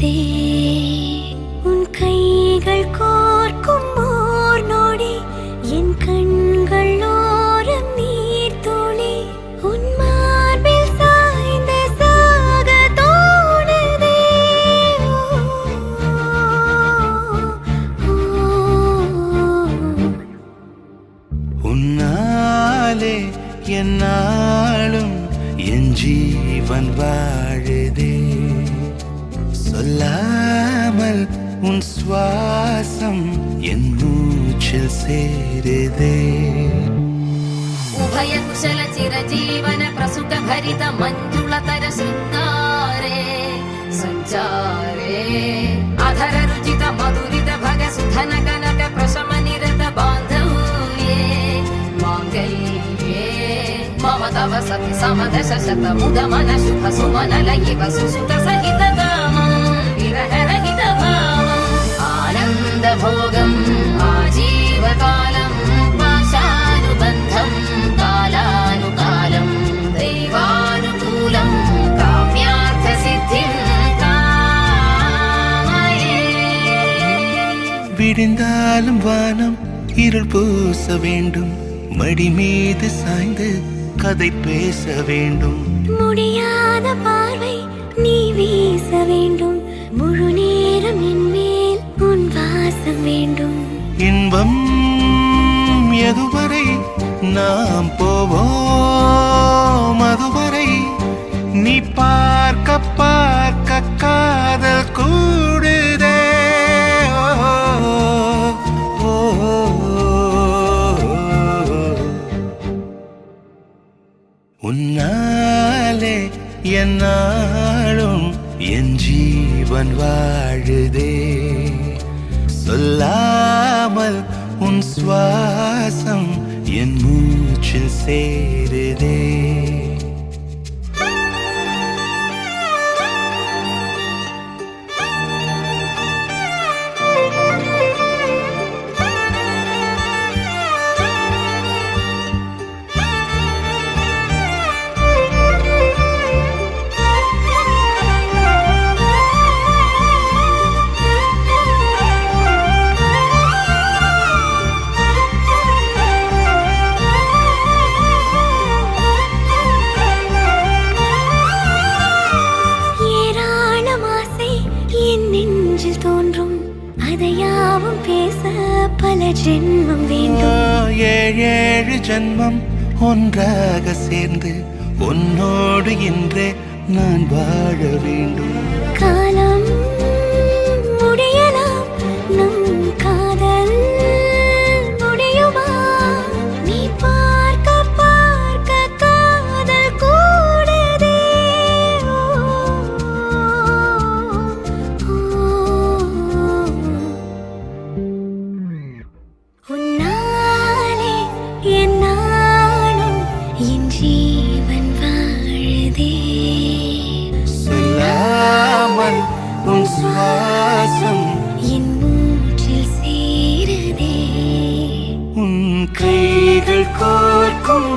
சேருதே உன் கைகள் கோர்க்கும் ஓர் நொடி என் கண்கள் ஓரம் நீர் துளி உன் மார்பில் சாய்ந்த சாக தோணுதே உன்னாலே என்னாலும் என் ஜீவன் வாழுதே சொல்லாமல் உன் சுவாசம் என் மூச்சில் சேருதே उभय कुशल चिरजीवन प्रसुत भरित मंजुलतर शृंगारे संचारे अधर रुचित मधुरित भग सुधन कनक प्रशम निरत बांधव्ये मांगल्ये मम तव सति समदश शत मुद मन शुभ सुमन लयिव सुसुत सहित कामं विरह रहित भावम् आनंद भोगम् आजीवकालम् पाशानुबन्धम् कालानुकालम् दैवानुकूलम् काम्यार्थ सिद्धिम् कामये விடிந்தாலும் வானம் இருள் பூச வேண்டும் மடி மீது சாய்ந்து கதை பேச வேண்டும் முடியாத பார்வை நீ வீச வேண்டும் முழு நேரம் என் மேல் உன் வாசம் வேண்டும் இன்பம் எதுவரை நாம் போவோம் அதுவரை நீ பார்க்க பார்க்க காதல் கூடுதே ஓ, ஓ, உன்னாலே என்னாலும் என் ஜீவன் வாழுதே சொல்லாமல் உன் சுவாசம் என் மூச்சில் சேருதே அதையாவும் பேச பல ஜென்மம் வேண்டும் ஏழு ஜென்மம் ஒன்றாக சேர்ந்து உன்னோடு இன்றே நான் வாழ வேண்டும் காலம் முடியலாம் நம் காதல் முடியுமா நீ பார்க்க பார்க்க காதல் கூடுதே உன்னாலே என்னாலும் என் ஜீவன் வாழுதே சொல்லாமல் உன் சுவாசம் என் மூச்சில் சேருதே உன் கைகள் கோர்க்கும்